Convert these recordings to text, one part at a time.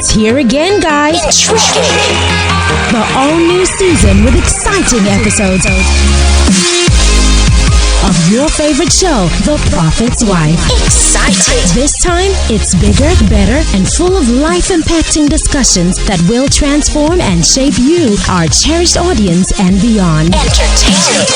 It's here again, guys. The all-new season with exciting episodes of your favorite show, The Prophet's Wife. Exciting! This time, it's bigger, better, and full of life-impacting discussions that will transform and shape you, our cherished audience, and beyond. Entertainment!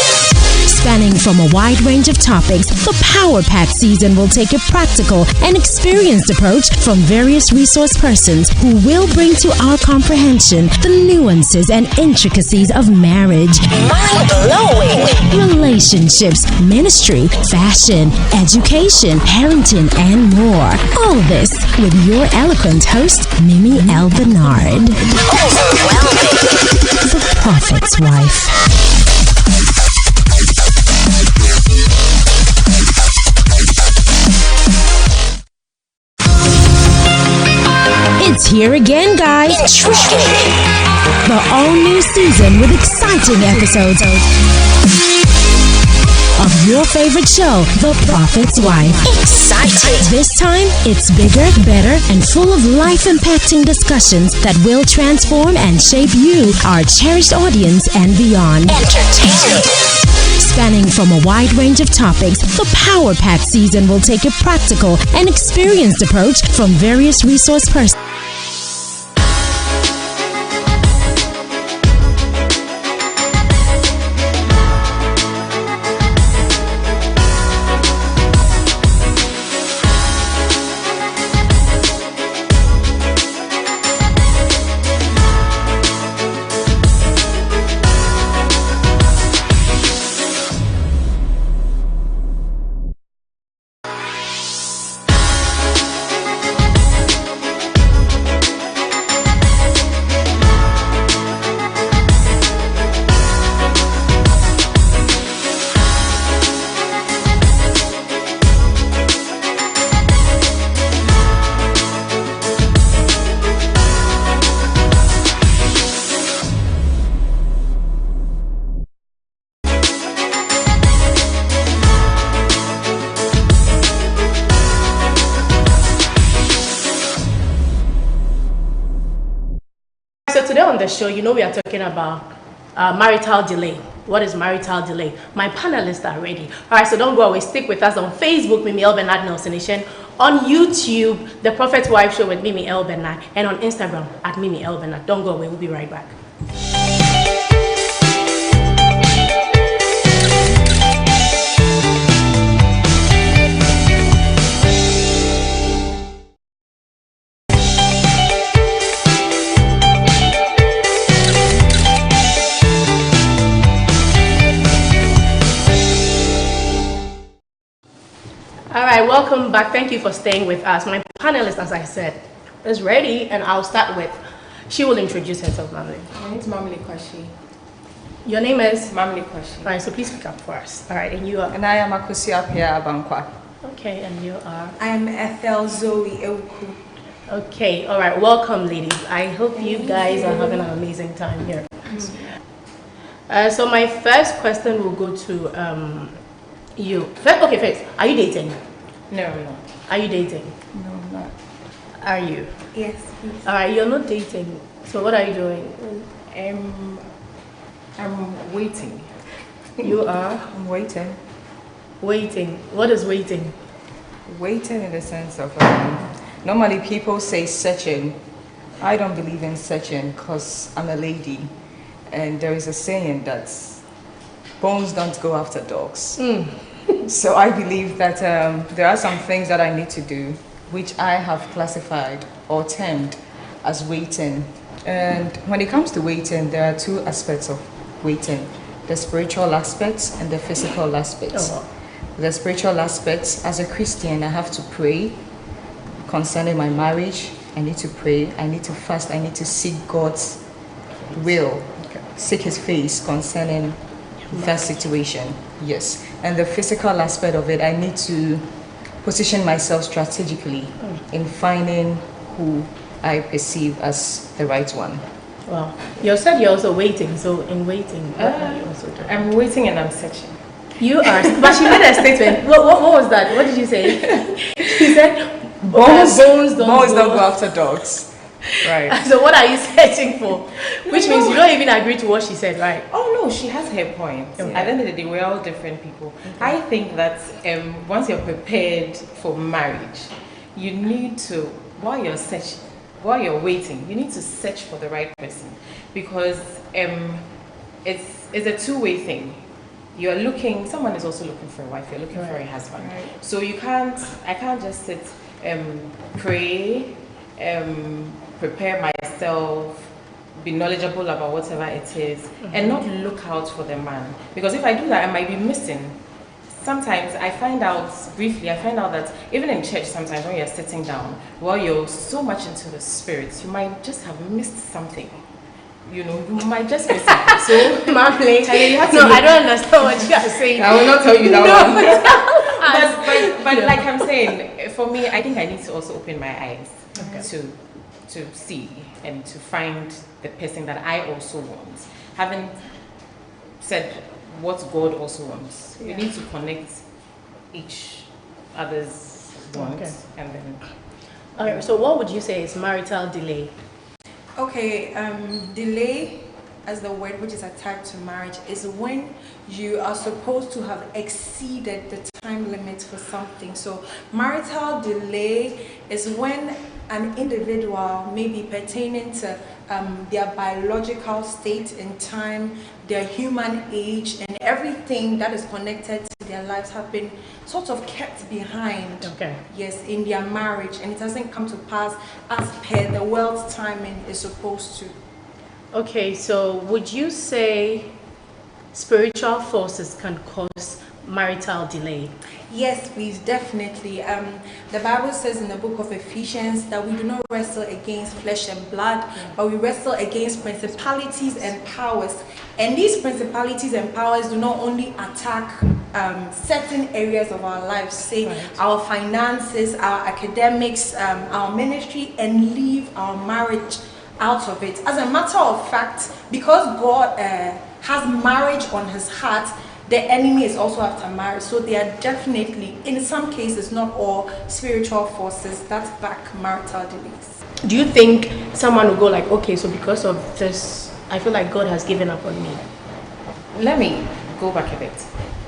Spanning from a wide range of topics, the Power Pack season will take a practical and experienced approach from various resource persons who will bring to our comprehension the nuances and intricacies of marriage, Mind-blowing! relationships, ministry, fashion, education, parenting, and more. All this with your eloquent host, Mimi L. Bernard. Overwhelming! The Prophet's Wife. It's here again, guys. Intriguing! The all-new season with exciting episodes of your favorite show, The Prophet's Wife. Exciting! This time, it's bigger, better, and full of life-impacting discussions that will transform and shape you, our cherished audience, and beyond. Entertainment! Spanning from a wide range of topics, the Power Pack season will take a practical and experienced approach from various resource persons. So today on the show, we are talking about marital delay. What is marital delay? My panelists are ready. All right, so don't go away. Stick with us on Facebook, Mimi L. Bernard Nelson-Eshun, on YouTube, The Prophet's Wife Show with Mimi L. Bernard, and on Instagram at Mimi L. Bernard. Don't go away. We'll be right back. All right, welcome back. Thank you for staying with us. My panelist, as I said, is ready, and I'll start with, she will introduce herself, Mamli. My name is Mamli Kwashi. Your name is? Mamli Kwashi. All right, so please speak up for us. All right, and you are? And I am Akusia Pia Abankwa. Okay, and you are? I am Ethel Zoe Euku. Okay, all right, welcome, ladies. I hope you guys are having an amazing time here. So my first question will go to you. First, are you dating? No, I'm not. Are you dating? No, I'm not. Are you? Yes, please. All right, you're not dating. So what are you doing? I'm waiting. You are? I'm waiting. Waiting. What is waiting? Waiting in the sense of, normally people say searching. I don't believe in searching because I'm a lady. And there is a saying that bones don't go after dogs. So I believe that there are some things that I need to do, which I have classified or termed as waiting. And when it comes to waiting, there are two aspects of waiting: the spiritual aspects and the physical aspects. Oh. The spiritual aspects, as a Christian, I have to pray concerning my marriage. I need to pray, I need to fast, I need to seek God's will, seek His face concerning that situation. Yes. And the physical aspect of it, I need to position myself strategically in finding who I perceive as the right one. Wow. You said you're also waiting. So in waiting, what are you also doing? I'm waiting and I'm searching. You are, but she made a statement. What was that? What did you say? She said, bones don't go after dogs. Right. So what are you searching for? Which means you don't even agree to what she said, right? Oh no, she has her point. Okay. At the end of the day, we're all different people. I think that once you're prepared for marriage, you need to, while you're waiting, you need to search for the right person, because it's a two-way thing. You're looking, someone is also looking for a wife, you're looking for a husband. Right. So I can't just sit, pray, prepare myself, be knowledgeable about whatever it is, and not look out for the man. Because if I do that, I might be missing. Sometimes I find out that even in church, sometimes when you're sitting down, while you're so much into the spirit, you might just have missed something. You might just miss it. So, Mumbling. you have to No, I don't understand what you are saying. I will not tell you that one. but like I'm saying, for me, I think I need to also open my eyes to see and to find the person that I also want. Having said what God also wants, we need to connect each other's wants, and then. Okay, so what would you say is marital delay? Okay, delay as the word which is attached to marriage is when you are supposed to have exceeded the time limit for something. So marital delay is when an individual may be pertaining to their biological state in time, their human age, and everything that is connected to their lives have been sort of kept behind. Okay. Yes, in their marriage, and it hasn't come to pass as per the world's timing is supposed to. Okay, so would you say spiritual forces can cause marital delay? Yes, please, definitely. The Bible says in the book of Ephesians that we do not wrestle against flesh and blood, but we wrestle against principalities and powers. And these principalities and powers do not only attack certain areas of our lives, say our finances, our academics, our ministry, and leave our marriage out of it. As a matter of fact, because God has marriage on his heart, the enemy is also after marriage. So they are definitely, in some cases, not all, spiritual forces that back marital delays. Do you think someone will go like, okay, so because of this, I feel like God has given up on me? Let me go back a bit.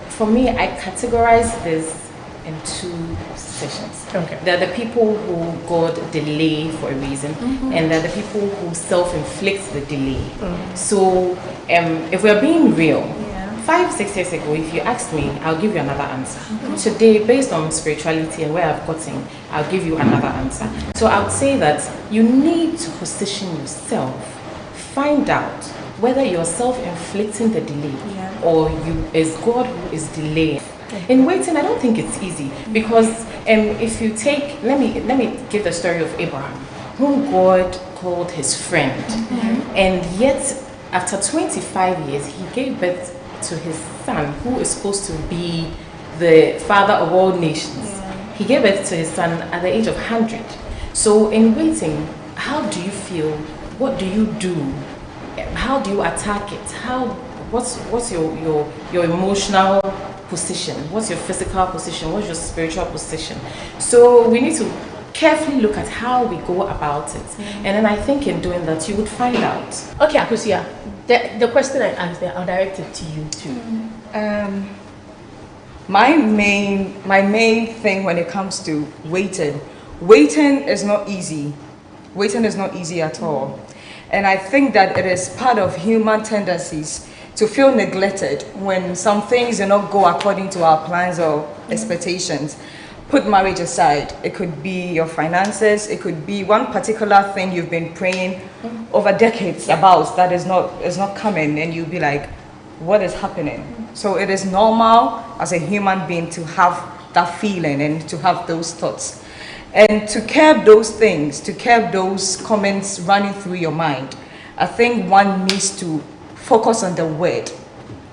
For me, I categorize this in two sessions. Okay. There are the people who God delay for a reason, and there are the people who self-inflict the delay. So if we're being real, 5-6 years ago, if you asked me, I'll give you another answer. Today, based on spirituality and where I've gotten, I'll give you another answer. So I would say that you need to position yourself, find out whether you're self-inflicting the delay or is God who is delaying. In waiting, I don't think it's easy, because if you take, let me give the story of Abraham, whom God called his friend, and yet after 25 years, he gave birth to his son, who is supposed to be the father of all nations. He gave birth to his son at the age of 100. So in waiting, how do you feel? What do you do? How do you attack it? What's your emotional position? What's your physical position? What's your spiritual position? So we need to carefully look at how we go about it. And then I think in doing that, you would find out. Okay, Akusia, the question I asked there, I'll direct it to you too. My main thing when it comes to waiting is not easy. Waiting is not easy at all. And I think that it is part of human tendencies to feel neglected when some things do not go according to our plans or expectations. Put marriage aside. It could be your finances. It could be one particular thing you've been praying over decades about that is not coming, and you'll be like, what is happening? So it is normal as a human being to have that feeling and to have those thoughts. And to curb those things, to curb those comments running through your mind, I think one needs to focus on the word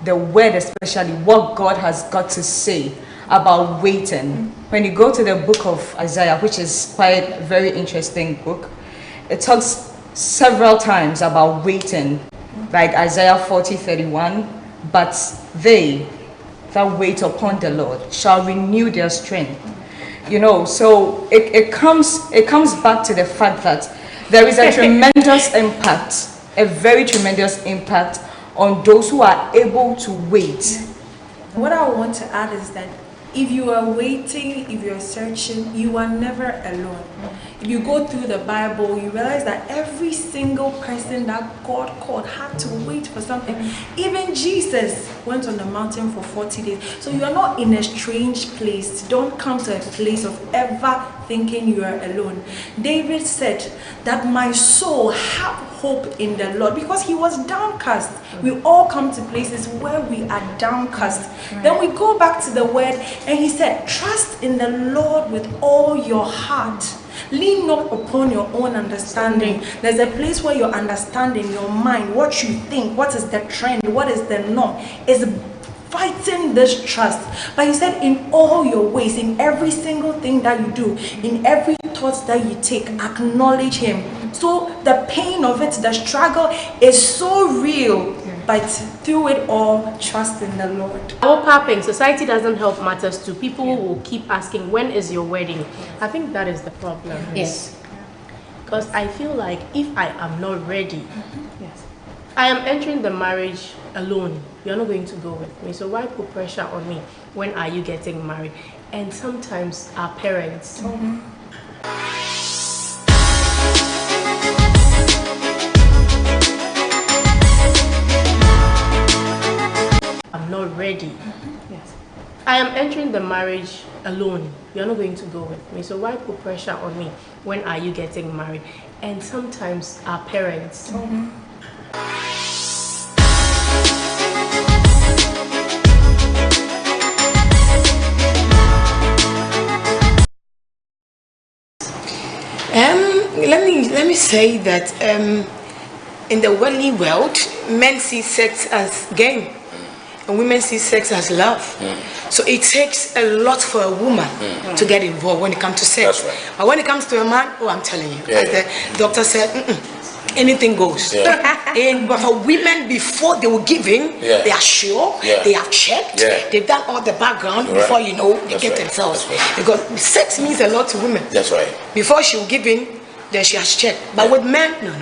especially what God has got to say about waiting. When you go to the book of Isaiah, which is quite a very interesting book, it talks several times about waiting, like Isaiah 40:31. But they that wait upon the Lord shall renew their strength. So it comes back to the fact that There is a tremendous impact, a very tremendous impact on those who are able to wait. What I want to add is that if you are waiting, if you are searching, you are never alone. If you go through the Bible, you realize that every single person that God called had to wait for something. Even Jesus went on the mountain for 40 days. So you are not in a strange place. Don't come to a place of ever thinking you are alone. David said that my soul have hope in the Lord, because he was downcast. We all come to places where we are downcast. Then we go back to the word, and he said, trust in the Lord with all your heart. Lean not upon your own understanding. There's a place where your understanding, your mind, what you think, what is the trend, what is the norm, is fighting this trust. But he said, in all your ways, in every single thing that you do, in every thought that you take, acknowledge him. So the pain of it, the struggle is so real, but through it all, trust in the Lord. Our papping, society doesn't help matters too. People will keep asking, when is your wedding? I think that is the problem. Yes. Because I feel like if I am not ready, I am entering the marriage alone. You're not going to go with me. So why put pressure on me? When are you getting married? And sometimes our parents. I'm not ready. I am entering the marriage alone. You're not going to go with me. So why put pressure on me? When are you getting married? And sometimes our parents. Let me say that in the worldly world, men see sex as game, and women see sex as love. So it takes a lot for a woman to get involved when it comes to sex. That's right. But when it comes to a man, oh, I'm telling you, as the doctor said, anything goes. But for women, before they will give in, they are sure, they have checked, they've done all the background before they get themselves. Because sex means a lot to women. That's right. Before she will give in, then she has checked. But with men, no.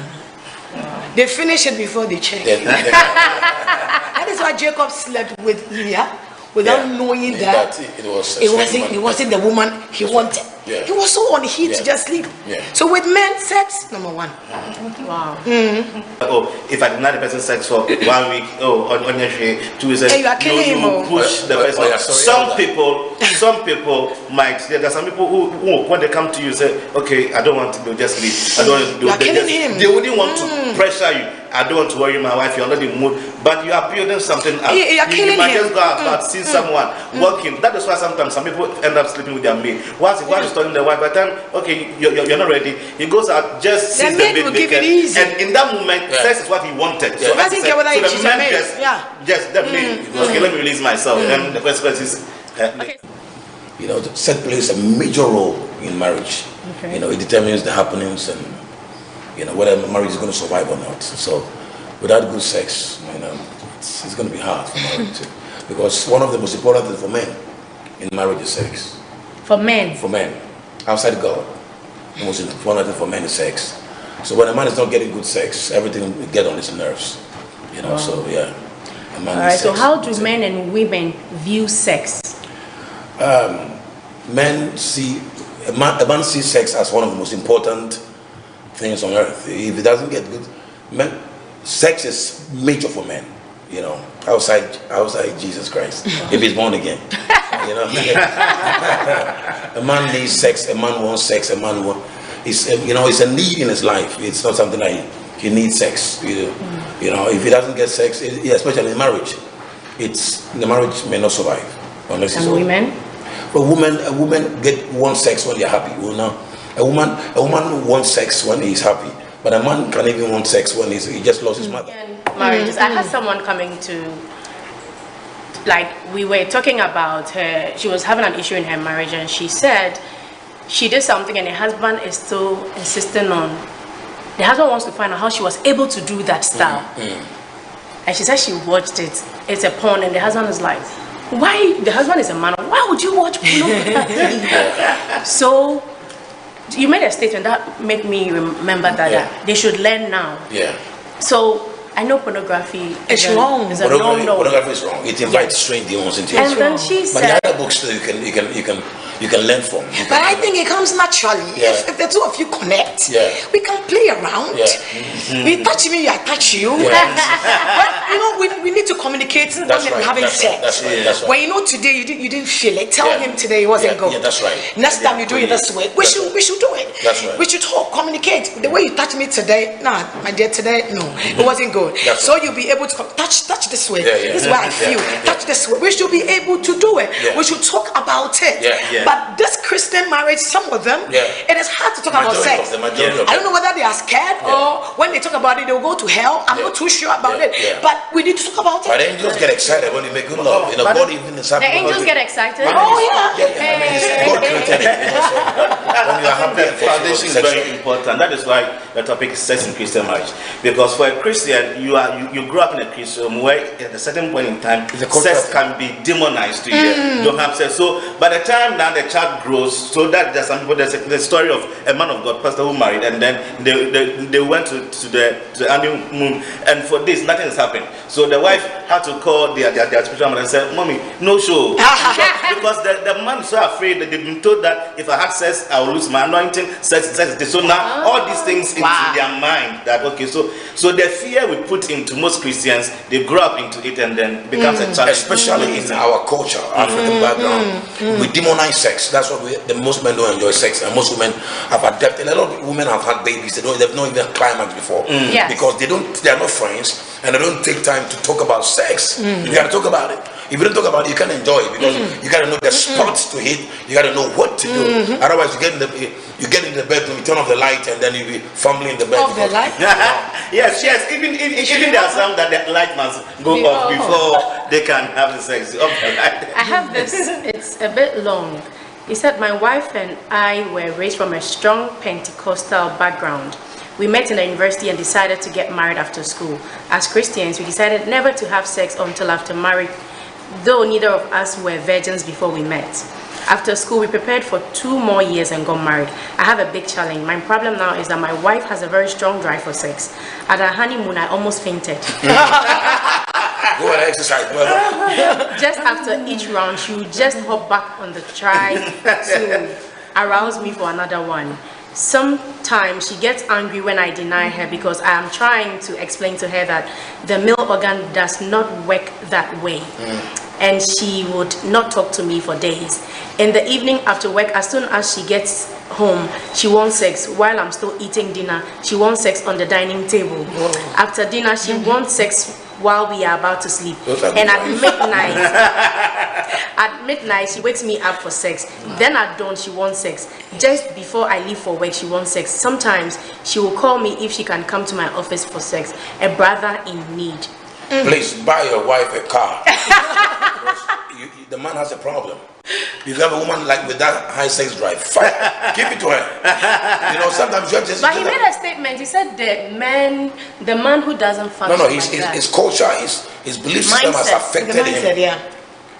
They finish it before they check. That is why Jacob slept with Leah without knowing that it wasn't the woman he wanted. He was so on heat to just sleep. So with men, sex, number one. Wow. Oh, if I deny the person sex for 1 week, on your 2 weeks, you are killing him. Push the person. Some people might. There are some people who when they come to you say, okay, I don't want to do, just leave. I don't want to do. You are killing him. They wouldn't want to pressure you. I don't want to worry my wife. You're not in the mood, but you are building something up. You might just go out, see someone working. That is why sometimes some people end up sleeping with their maid. Once he's telling the wife, by the time you're not ready, he goes out, just sees the maid naked, and in that moment, sex is what he wanted. So doesn't care whether the man just the maid. Okay, let me release myself. And the consequence is. Sex plays a major role in marriage. It determines the happenings and whether marriage is going to survive or not. So without good sex, it's going to be hard for marriage too. Because one of the most important things for men in marriage is sex. For men? For men. Outside God, the most important thing for men is sex. So when a man is not getting good sex, everything will get on his nerves. So yeah. Alright, so how do men and women view sex? Men see, a man sees sex as one of the most important things on earth. If it doesn't get good, sex is major for men. Outside Jesus Christ, if he's born again. A man needs sex. A man wants sex. A man wants. It's a need in his life. It's not something that he needs sex. If he doesn't get sex, especially in marriage, the marriage may not survive unless it's women. But a woman wants sex when they're happy. A woman wants sex when he's happy. But a man can even want sex when he just lost his mother. Marriages. I had someone coming to, we were talking about her, she was having an issue in her marriage, and she said she did something and the husband is still insisting on, the husband wants to find out how she was able to do that style. And she said she watched it. It's a porn, and the husband is like, why? The husband is a man. Why would you watch porn? So you made a statement that made me remember that they should learn now. Yeah. So I know pornography is wrong. Is a no-no. Pornography is wrong. It invites strange demons into And then she but said, the other books too, you can learn from. But I think it comes naturally. Yeah. If the two of you connect, Yeah. we can play around. Yeah. You touch me, I touch you. Yeah. But we need to communicate when That's we're right. having sex. That's right. That's right. When you know today you didn't feel it, tell Yeah. him today it wasn't good. Yeah, that's right. Next time you do it this way, we should do it. That's right. We should talk, communicate. The way you touch me today, nah, my dear, today, no, it wasn't good. That's So you'll be able to touch this way. Yeah. This is where I feel. Touch this way. We should be able to do it. Yeah. We should talk about it. Yeah. But this Christian marriage, some of them, it is hard to talk about sex. Majority of I don't know whether they are scared or when they talk about it, they'll go to hell. I'm not too sure about it. But we need to talk about But it. angels get excited when you make good love. You know, God even is happy. the angels get excited. Oh, yeah. God created it. You know, so when you are happy and Foundation is very important. That is why the topic is sex in Christian marriage. Because for a Christian, you grew up in a Christian home where at a certain point in time, sex can be demonized to you. You don't have sex. So by the time now the child grows, so that there's some people, there's the story of a man of God, pastor who married, and then they went to the honeymoon, and for this nothing has happened. So the wife had to call their spiritual mother and say, "Mommy, no show," because the man is so afraid that they've been told that if I had sex, I will lose my anointing. Sex. So now all these things into their mind that okay, so the fear we put into most Christians, they grow up into it and then becomes a challenge. Especially in our culture, African background, we demonize sex. That's what the most men don't enjoy sex, and most women have adapted. A lot of women have had babies. They've not even climaxed before because they are not friends and they don't take time to talk about sex. You got to talk about it. If you don't talk about it, you can't enjoy it because you got to know the spots to hit. You got to know what to do. Otherwise, you get in the bedroom, you turn off the light, and then you be fumbling in the bed. Off the light? Yes. Even there are some that the light must go off before they can have the sex. Off the light. I have this, it's a bit long. He said, my wife and I were raised from a strong Pentecostal background. We met in the university and decided to get married after school. As Christians, we decided never to have sex until after marriage, though neither of us were virgins before we met. After school, we prepared for 2 more years and got married. I have a big challenge. My problem now is that my wife has a very strong drive for sex. At our honeymoon, I almost fainted. Go and exercise, brother. Just after each round, she would just hop back on the try to arouse me for another one. Sometimes she gets angry when I deny her because I am trying to explain to her that the male organ does not work that way. And she would not talk to me for days. In the evening after work, as soon as she gets home, she wants sex. While I'm still eating dinner, she wants sex on the dining table. After dinner, she wants sex while we are about to sleep. And at midnight, she wakes me up for sex. Then at dawn, she wants sex. Just before I leave for work, she wants sex. Sometimes she will call me if she can come to my office for sex. A brother in need. Please buy your wife a car. The man has a problem. If you have a woman like with that high sex drive, fine, give it to her. You know, sometimes you have to. But he made a statement. He said the man who doesn't function. No, his culture, his belief system has affected him.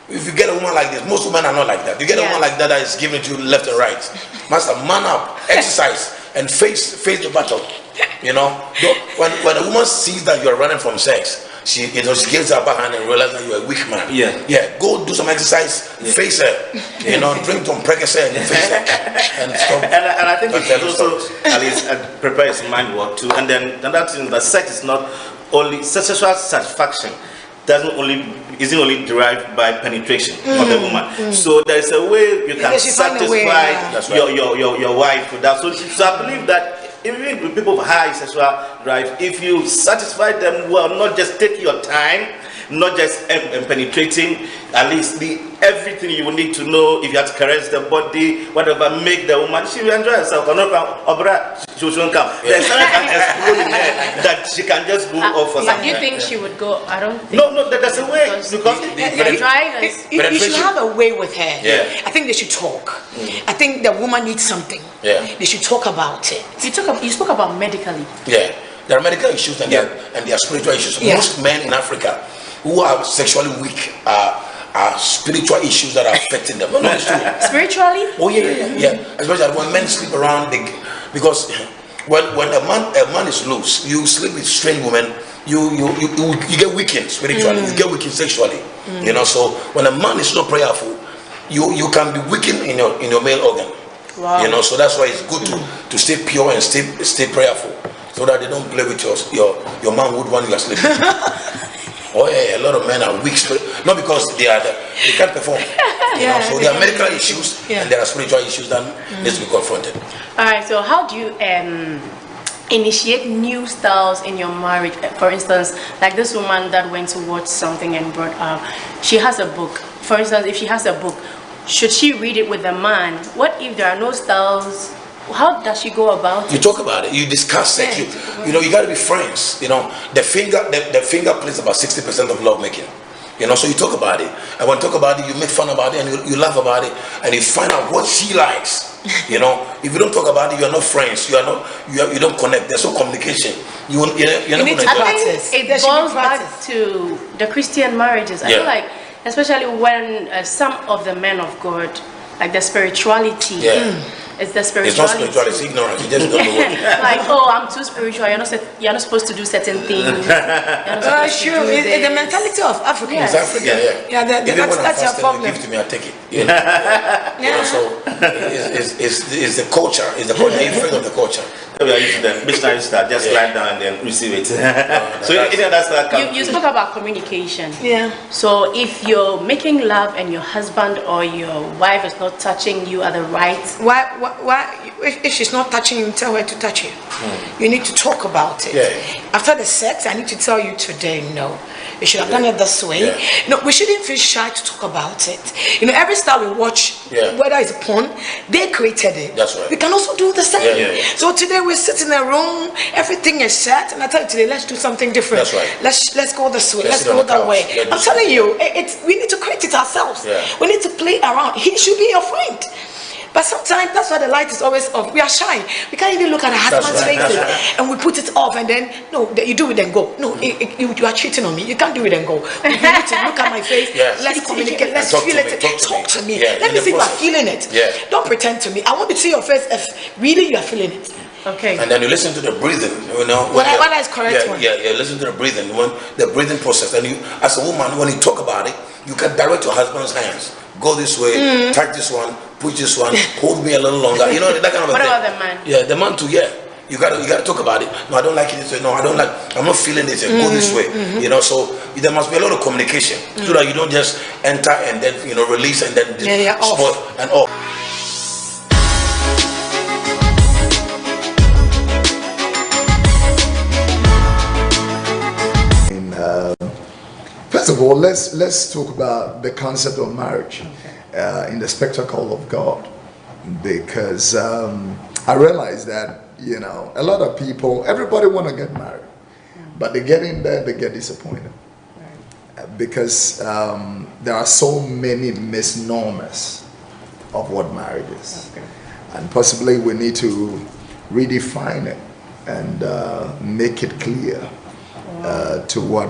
If you get a woman like this, most women are not like that. You get a woman like that is giving it to you left and right. Master, man up, exercise, and face the battle. You know, when a woman sees that you are running from sex, she gives her back hand and realizes that you're a weak man. Go do some exercise, face her. You know, drink some Percocet and face her, and stop. And I think it also at least prepare his mind work too. And then another thing, that sex is not only sexual satisfaction. Isn't only derived by penetration of the woman. So there is a way you can satisfy your wife with that. So I believe that even with people with high sexual drive, if you satisfy them well, not just take your time, not just penetrating, at least everything you will need to know. If you have to caress the body, whatever, make the woman, she will enjoy herself. She won't come. There's something can explode in her that she can just go off for something. Do you think she would go? I don't think. No, there's a way because the drive is. You should have a way with her. I think they should talk. I think the woman needs something. They should talk about it. You spoke about medically. There are medical issues and there are spiritual issues. Most men in Africa who are sexually weak are spiritual issues that are affecting them. No, it's true. Spiritually? Oh yeah. Especially when men sleep around, because when a man is loose, you sleep with strange women, you get weakened spiritually, you get weakened sexually. You know, so when a man is not prayerful, you can be weakened in your male organ. Wow. You know, so that's why it's good to stay pure and stay prayerful, so that they don't play with your manhood when you are sleeping. Oh yeah, a lot of men are weak, not because they can't perform. You know, so there are medical issues and there are spiritual issues that need to be confronted. All right. So how do you initiate new styles in your marriage? For instance, like this woman that went to watch something and brought up, she has a book. For instance, if she has a book, should she read it with a man? What if there are no styles? How does she go about it? You talk about it. You discuss it. You know, you got to be friends. You know, the finger plays about 60% of love making. You know, so you talk about it, and when you talk about it, you make fun about it, and you laugh about it, and you find out what she likes. You know, if you don't talk about it, you are not friends. You don't connect. There's no communication. You're not going to practice. It boils back to the Christian marriages. I feel like, especially when some of the men of God, like the spirituality. It's the spirituality. It's not spirituality, it's ignorance. You just don't know what. Like, I'm too spiritual. You're not supposed to do certain things. Sure, it's the mentality of Africans. Yes. It's Africa, That's your problem. Give to me, I take it. You know, so it's the culture. It's the culture. You're afraid of the culture. We are used to the missionary start, just write down and then receive it. So you spoke about communication. Yeah. So if you're making love and your husband or your wife is not touching you at the right, Why? If she's not touching you, tell her to touch you. You need to talk about it. After the sex, I need to tell you today, no. You should have done it this way. No, we shouldn't feel shy to talk about it. You know, every star we watch, whether it's porn, they created it. That's right. We can also do the same. So today we sit in a room, everything is set, and I tell you today, let's do something different. That's right. Let's go this way. Let's go that way. I'm telling you, we need to create it ourselves. We need to play around. He should be your friend. But sometimes that's why the light is always off. We are shy. We can't even look at our husband's faces and we put it off and then you do it and go. No, you are cheating on me. You can't do it and go. You need to look at my face. Let's communicate. Let's feel it. Talk to me. Let me see if I'm feeling it. Don't pretend to me. I want to see your face if really you are feeling it. Okay. And then you listen to the breathing. You know. What is correct one? Listen to the breathing. The breathing process. And you, as a woman, when you talk about it, you can direct your husband's hands. Go this way, touch this one, push this one, hold me a little longer. You know, that kind of a thing. What about the man? Yeah, the man too, You gotta talk about it. No, I don't like it this way. No, I'm not feeling this. Go this way. You know, so there must be a lot of communication so that you don't just enter and then release and then spoil and off. First of all, let's talk about the concept of marriage in the spectacle of God, because I realize that a lot of people, everybody want to get married, but they get in there, they get disappointed because there are so many misnomers of what marriage is, and possibly we need to redefine it and make it clear to what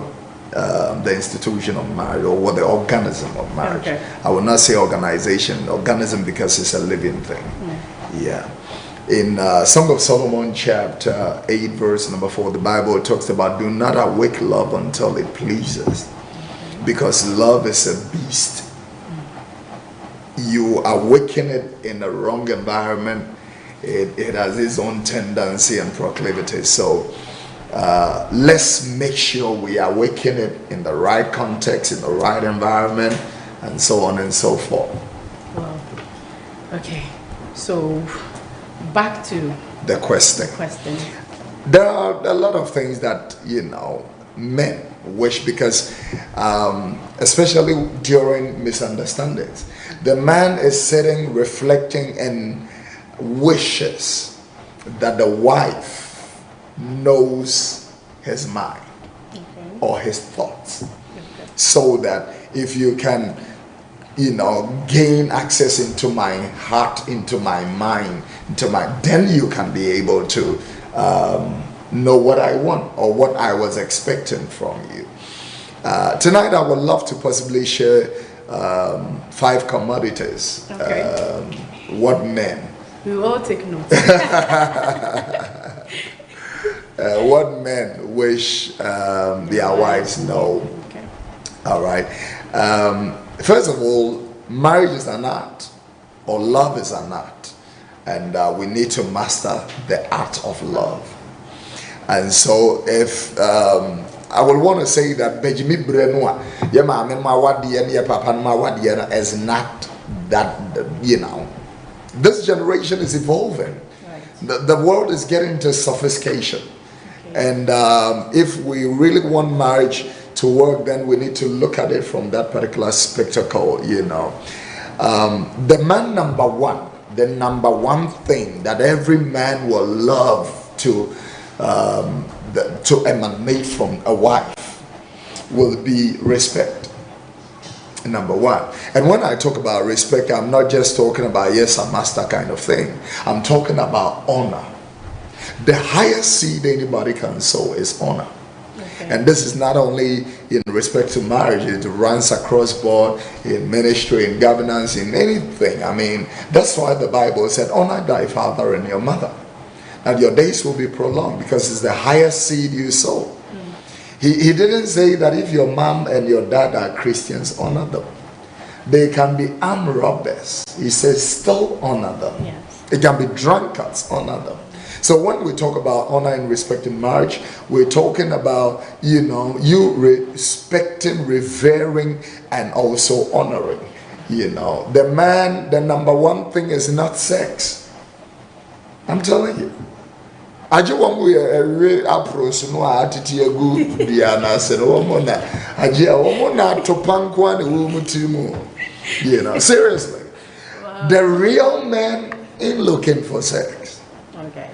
the institution of marriage, or what the organism of marriage. I will not say organization, organism, because it's a living thing. In Song of Solomon chapter 8 verse number 4, the Bible talks about, do not awake love until it pleases, because love is a beast. You awaken it in the wrong environment, it has its own tendency and proclivity. So let's make sure we awaken it in the right context, in the right environment, and so on and so forth. Wow. Okay, so back to the question. There are a lot of things that men wish, because especially during misunderstandings, the man is sitting reflecting and wishes that the wife knows his mind or his thoughts, so that if you can gain access into my heart, into my mind, then you can be able to know what I want or what I was expecting from you. Tonight I would love to possibly share 5 commodities. Okay. What men? We will all take notes. What men wish their wives know. Okay. All right. First of all, marriage is an art, or love is an art, and we need to master the art of love. And so, if I will want to say that Benjamin Brenois, is not that, this generation is evolving. Right. The world is getting to sophistication. Okay. And if we really want marriage to work, then we need to look at it from that particular spectacle, The man the number one thing that every man will love to emanate from a wife will be respect. Number one. And when I talk about respect, I'm not just talking about yes, a master kind of thing. I'm talking about honor. The highest seed anybody can sow is honor. Okay. And this is not only in respect to marriage, it runs across board in ministry, in governance, in anything. I mean, that's why the Bible said, honor thy father and your mother, and your days will be prolonged, because it's the highest seed you sow. He didn't say that if your mom and your dad are Christians, honor them. They can be armed robbers. He says, still honor them. Yes. It can be drunkards, honor them. So when we talk about honor and respect in marriage, we're talking about, you respecting, revering, and also honoring. The man, the number one thing is not sex. I'm telling you. I just want to approach no attitude good Diana said womana agia womana to pankwa ne wumutimu. Seriously. Wow. The real man ain't looking for sex. Okay.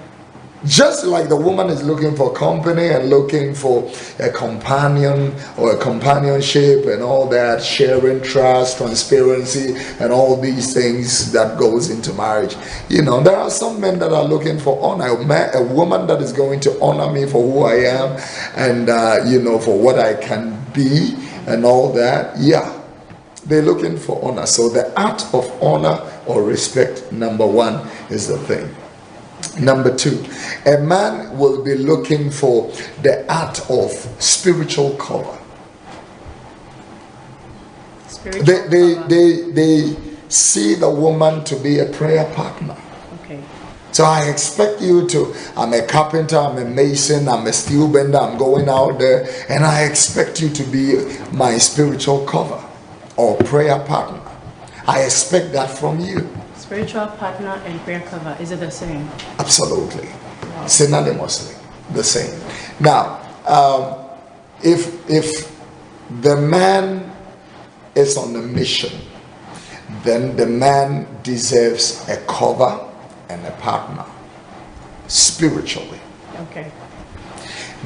Just like the woman is looking for company and looking for a companion or a companionship and all that, sharing, trust, transparency, and all these things that goes into marriage. There are some men that are looking for honor. A woman that is going to honor me for who I am and, for what I can be and all that. Yeah, they're looking for honor. So the art of honor or respect, number one, is the thing. Number two, a man will be looking for the art of spiritual cover. They see the woman to be a prayer partner. Okay. So I expect you to, I'm a carpenter, I'm a mason, I'm a steel bender, I'm going out there, and I expect you to be my spiritual cover or prayer partner. I expect that from you. Spiritual partner and prayer cover, is it the same? Absolutely. Wow. Synonymously the same. Now, if the man is on a mission, then the man deserves a cover and a partner spiritually. Okay.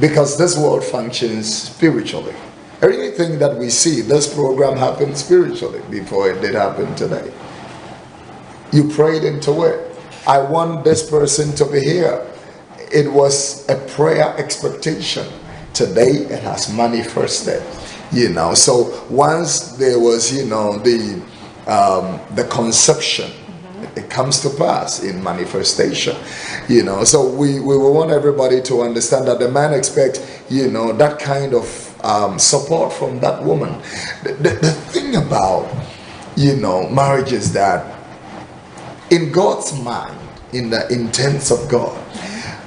Because this world functions spiritually. Everything that we see, this program happened spiritually before it did happen today. You prayed into it. I want this person to be here. It was a prayer expectation. Today it has manifested. So once there was, the conception, it comes to pass in manifestation. So we will want everybody to understand that the man expects, that kind of support from that woman. The thing about, marriage is that in God's mind, in the intents of God,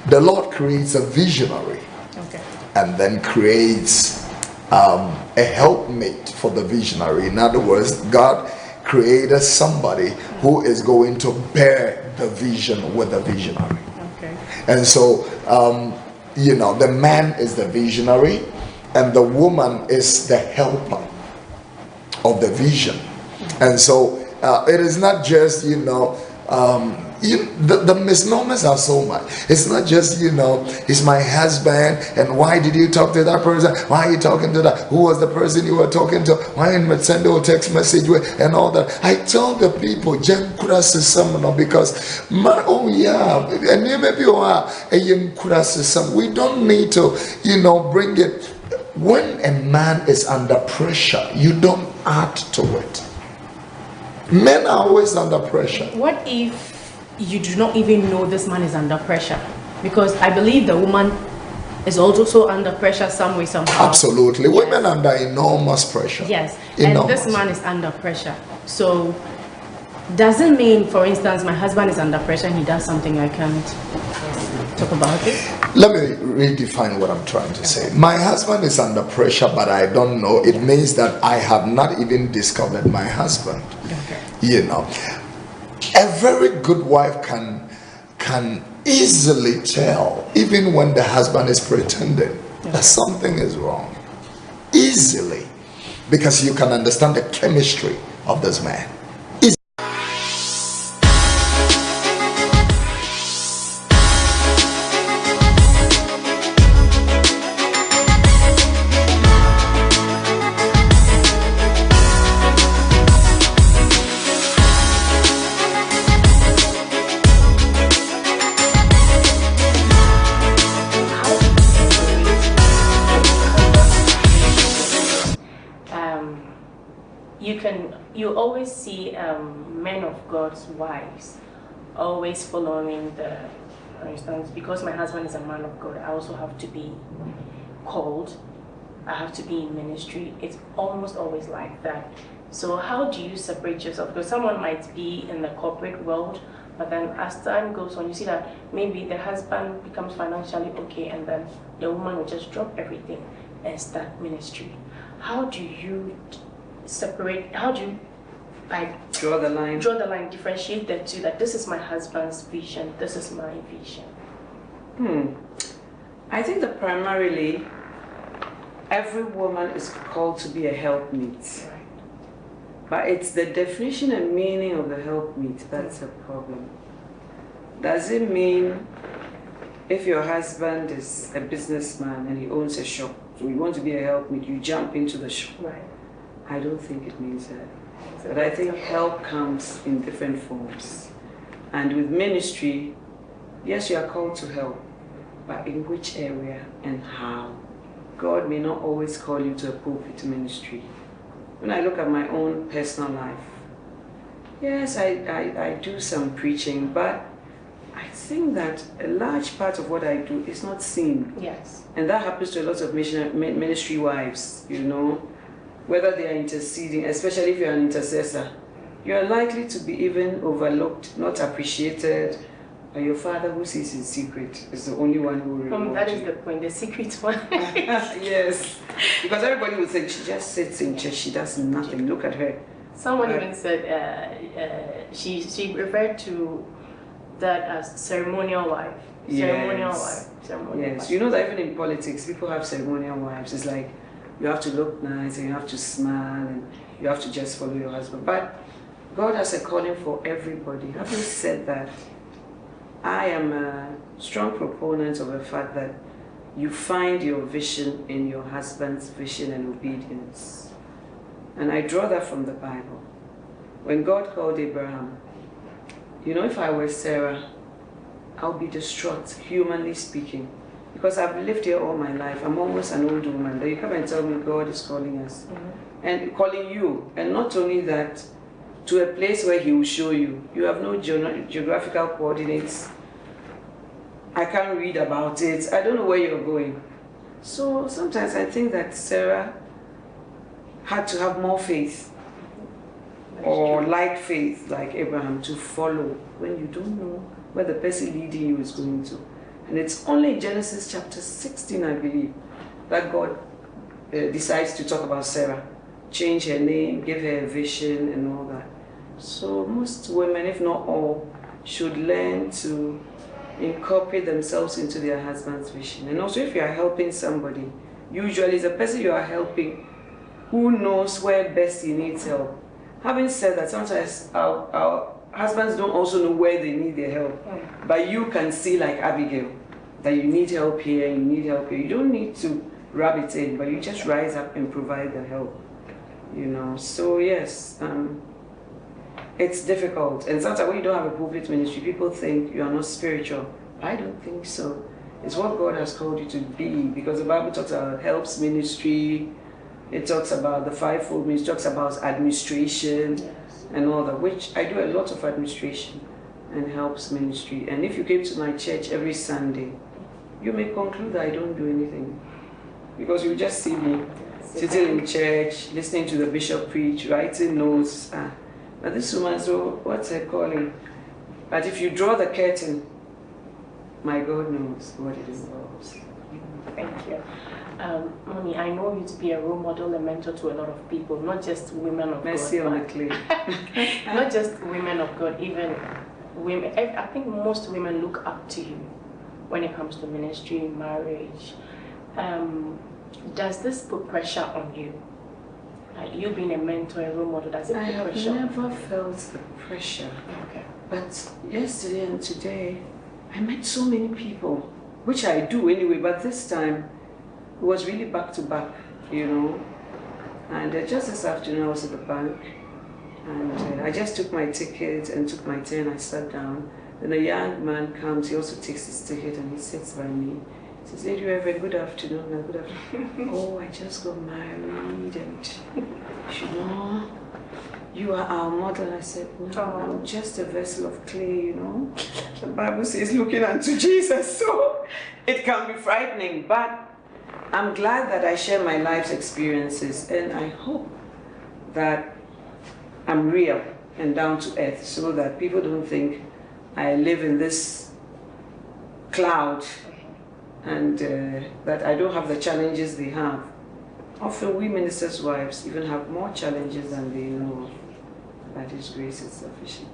the Lord creates a visionary, and then creates a helpmate for the visionary. In other words, God created somebody who is going to bear the vision with the visionary. And so, the man is the visionary, and the woman is the helper of the vision. And so, it is not just, the misnomers are so much. It's not just, it's my husband, and why did you talk to that person? Why are you talking to that? Who was the person you were talking to? Why didn't you send a text message with, and all that? I tell the people, because, and maybe we don't need to, bring it. When a man is under pressure, you don't add to it. Men are always under pressure. What if you do not even know this man is under pressure? Because I believe the woman is also under pressure some way, somehow. Absolutely. Yes. Women under enormous pressure. Yes. Enormous. And this man is under pressure. So doesn't mean, for instance, my husband is under pressure and he does something I can't talk about it. Let me redefine what I'm trying to say. My husband is under pressure, but I don't know. It means that I have not even discovered my husband. Okay. You know, a very good wife can easily tell, even when the husband is pretending, that something is wrong. Easily. Because you can understand the chemistry of this man. You always see men of God's wives always following for instance, because my husband is a man of God, I also have to be called, I have to be in ministry. It's almost always like that. So how do you separate yourself? Because someone might be in the corporate world, but then as time goes on, you see that maybe the husband becomes financially okay, and then the woman will just drop everything and start ministry. How do you separate? How do you draw the line, differentiate the two, that this is my husband's vision, this is my vision? I think that primarily every woman is called to be a helpmeet, right. But it's the definition and meaning of the helpmeet that's a problem. Does it mean if your husband is a businessman and he owns a shop, so you want to be a helpmeet, you jump into the shop? Right. I don't think it means that. But I think help comes in different forms. And with ministry, yes, you are called to help, but in which area and how? God may not always call you to a pulpit ministry. When I look at my own personal life, yes, I do some preaching, but I think that a large part of what I do is not seen. Yes. And that happens to a lot of ministry wives, you know. Whether they are interceding, especially if you're an intercessor, you are likely to be even overlooked, not appreciated. And your father, who sees in secret, is the only one who will reward That is you. the point, the secret one. Yes, because everybody will say, she just sits in church, she does nothing, look at her. Someone even said she referred to that as ceremonial wife. Ceremonial wife. Yes, wife. You know that even in politics, people have ceremonial wives. It's like, you have to look nice and you have to smile and you have to just follow your husband. But God has a calling for everybody. Having said that, I am a strong proponent of the fact that you find your vision in your husband's vision and obedience. And I draw that from the Bible. When God called Abraham, you know, if I were Sarah, I'll be distraught, humanly speaking. Because I've lived here all my life. I'm almost an old woman. Then you come and tell me God is calling us. And calling you. And not only that, to a place where He will show you. You have no geographical coordinates. I can't read about it. I don't know where you're going. So sometimes I think that Sarah had to have more faith. Or like faith, like Abraham, to follow when you don't know where the person leading you is going to. And it's only in Genesis chapter 16, I believe, that God decides to talk about Sarah, change her name, give her a vision and all that. So most women, if not all, should learn to incorporate themselves into their husband's vision. And also if you are helping somebody, usually it's the person you are helping who knows where best he needs help. Having said that, sometimes our husbands don't also know where they need their help. But you can see, like Abigail, that you need help here, you need help here. You don't need to rub it in, but you just rise up and provide the help. You know, so yes, it's difficult. And sometimes when you don't have a pulpit ministry, people think you are not spiritual. I don't think so. It's what God has called you to be, because the Bible talks about helps ministry, it talks about the fivefold ministry, it talks about administration. Yes. and all that, which I do a lot of administration and helps ministry. And if you came to my church every Sunday, you may conclude that I don't do anything, because you just see me sitting in church, listening to the bishop preach, writing notes. But this woman, so what's her calling? But if you draw the curtain, my God knows what it involves. Thank you. Mommy, I know you to be a role model and mentor to a lot of people, not just women of Mercy God. on the clay. Not just women of God, even women. I think most women look up to you when it comes to ministry, marriage. Does this put pressure on you? Like you being a mentor, a role model, does it put pressure? I have never felt the pressure. Okay. But yesterday and today, I met so many people, which I do anyway, but this time it was really back to back, you know. And just this afternoon I was at the bank, and I just took my ticket and took my turn. I sat down. Then a young man comes, he also takes his ticket and he sits by me. He says, Lady Reverend, good afternoon. Good afternoon. Oh, I just got married and you know, you are our model. I said, no, I'm just a vessel of clay, you know. The Bible says looking unto Jesus, so it can be frightening, but I'm glad that I share my life's experiences, and I hope that I'm real and down to earth so that people don't think I live in this cloud and that I don't have the challenges they have. Often we ministers' wives even have more challenges than they know. That His grace is sufficient.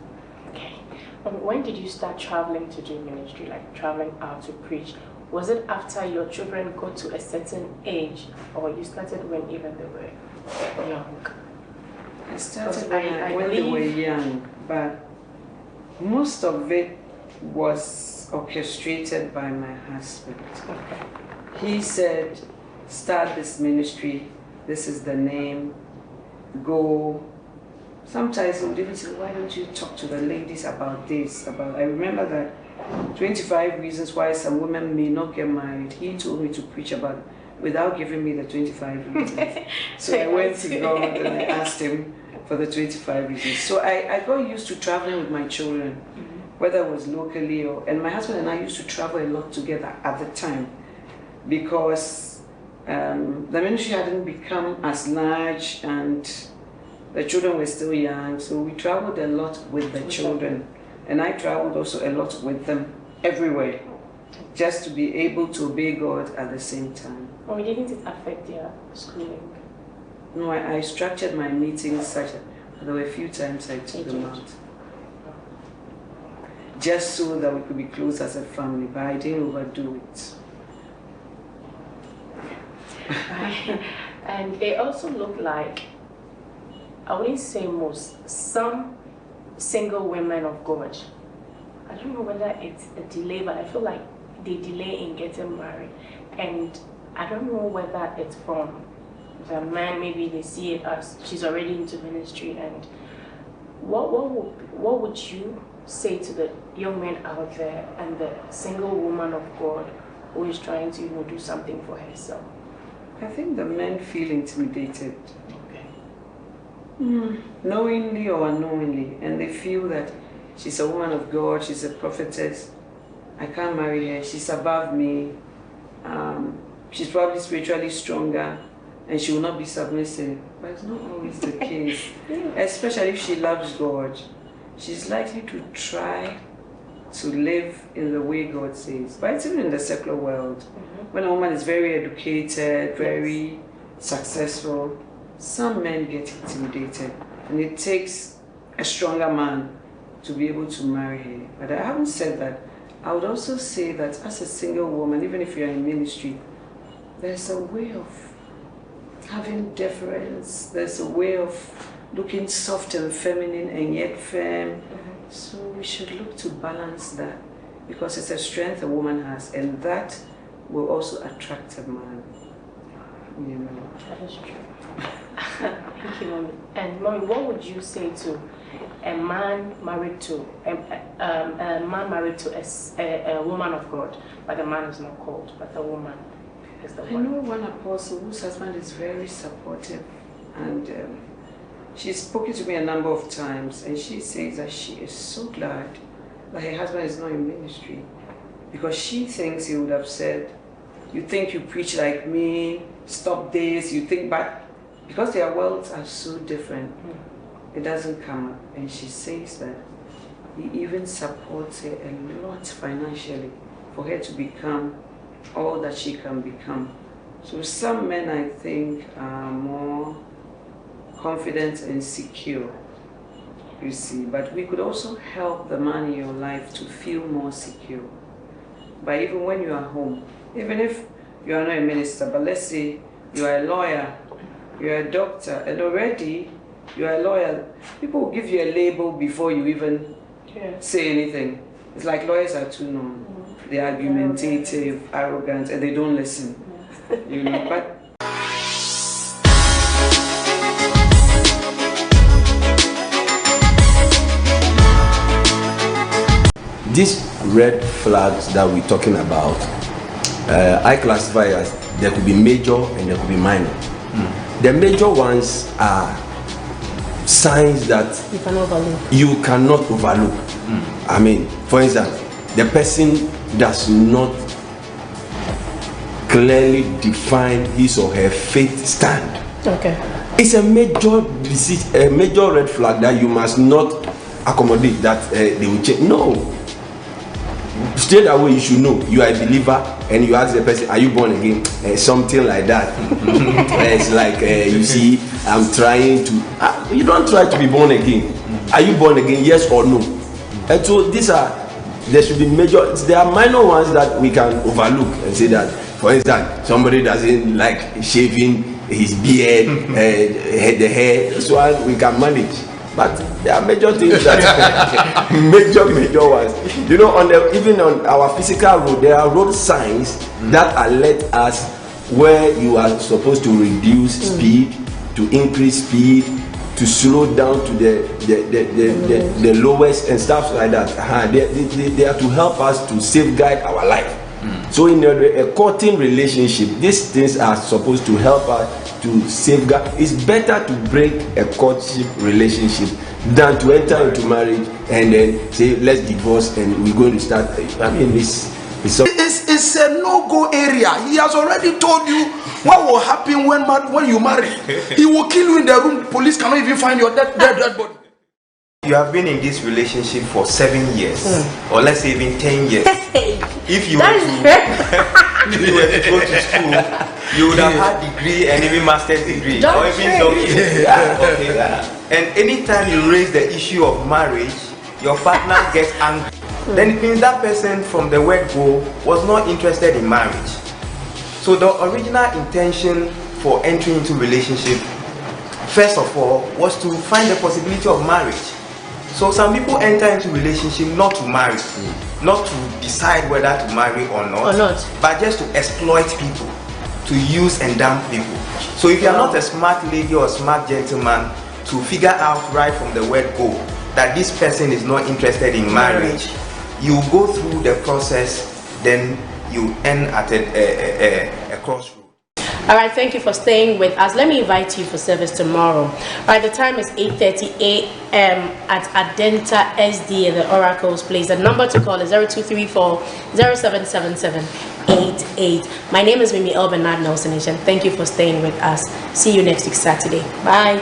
Okay. When did you start traveling to do ministry, like traveling out to preach? Was it after your children got to a certain age, or you started when even they were young? I started when they were young, but most of it was orchestrated by my husband. Okay. He said, start this ministry, this is the name, go. Sometimes he would even say, why don't you talk to the ladies about this, I remember that 25 reasons why some women may not get married. He told me to preach about it without giving me the 25 reasons. So I went to God and I asked Him for the 25 reasons. So I got used to traveling with my children, whether it was locally or, and my husband and I used to travel a lot together at the time because the ministry hadn't become as large and the children were still young, so we traveled a lot with the children. And I traveled also a lot with them everywhere, just to be able to obey God at the same time. Or didn't it affect their schooling? No, I structured my meetings such that there were a few times I took them out. Just so that we could be close as a family, but I didn't overdo it. And it also looked like, I wouldn't say most, some single women of God, I don't know whether it's a delay, but I feel like they delay in getting married, and I don't know whether it's from the man. Maybe they see it as she's already into ministry. And what would you say to the young men out there and the single woman of God who is trying to do something for herself? I think the men feel intimidated. Knowingly or unknowingly, and they feel that she's a woman of God, she's a prophetess, I can't marry her, she's above me, she's probably spiritually stronger and she will not be submissive. But it's not always the case. Especially if she loves God, she's likely to try to live in the way God says. But it's even in the secular world, when a woman is very educated, very successful, some men get intimidated, and it takes a stronger man to be able to marry her. But I haven't said that. I would also say that as a single woman, even if you're in ministry, there's a way of having deference, there's a way of looking soft and feminine and yet firm. So we should look to balance that, because it's a strength a woman has, and that will also attract a man. You know. That is true. Thank you, Mommy. And Mommy, what would you say to a man married to a woman of God, but the man is not called, but the woman is the one? I know one apostle whose husband is very supportive, and She's spoken to me a number of times, and she says that she is so glad that her husband is not in ministry, because she thinks he would have said, you think you preach like me, stop this, you think, but because their worlds are so different, it doesn't come up. And she says that he even supports her a lot financially for her to become all that she can become. So some men, I think, are more confident and secure, you see, but we could also help the man in your life to feel more secure. But even when you are home, even if you are not a minister, but let's say you are a lawyer, you are a doctor, and already you are a lawyer, people will give you a label before you even say anything. It's like lawyers are too known. They're argumentative, arrogant, and they don't listen. You know, but these red flags that we're talking about, I classify as there could be major and there could be minor. The major ones are signs that you cannot overlook. I mean, for instance, the person does not clearly define his or her faith stand. Okay. It's a major red flag that you must not accommodate that they will change. No. Straight away you should know you are a believer, and you ask the person, are you born again? Something like that. It's like you see, I'm trying to you don't try to be born again. Are you born again, yes or no? And so there should be major. There are minor ones that we can overlook and say that, for instance, somebody doesn't like shaving his beard, the hair, so we can manage. But there are major things that major ones. You know, even on our physical road, there are road signs that alert us where you are supposed to reduce speed, to increase speed, to slow down to the lowest and stuff like that. They are to help us to safeguard our life. So in a courting relationship, these things are supposed to help us to safeguard. It's better to break a courtship relationship than to enter into marriage and then say let's divorce and we're going to start. I mean, it's a no-go area. He has already told you what will happen when you marry. He will kill you in the room. Police cannot even find your dead body. You have been in this relationship for 7 years, or let's say even 10 years. If you were to go to school, you would have had degree and even master's degree, or even doctorate. Okay. And anytime you raise the issue of marriage, your partner gets angry. Then it means that person from the word go was not interested in marriage. So the original intention for entering into relationship, first of all, was to find the possibility of marriage. So some people enter into relationship not to marry, not to decide whether to marry or not, but just to exploit people, to use and dump people. So if you are not a smart lady or a smart gentleman to figure out right from the word go that this person is not interested in marriage, you go through the process, then you end at a crossroad. All right, thank you for staying with us. Let me invite you for service tomorrow. All right, the time is 8:30 a.m. at Adenta SD at the Oracle's Place. The number to call is 0234-077788. My name is Mimi Elbenard Nelson-Eshun. Thank you for staying with us. See you next week, Saturday. Bye.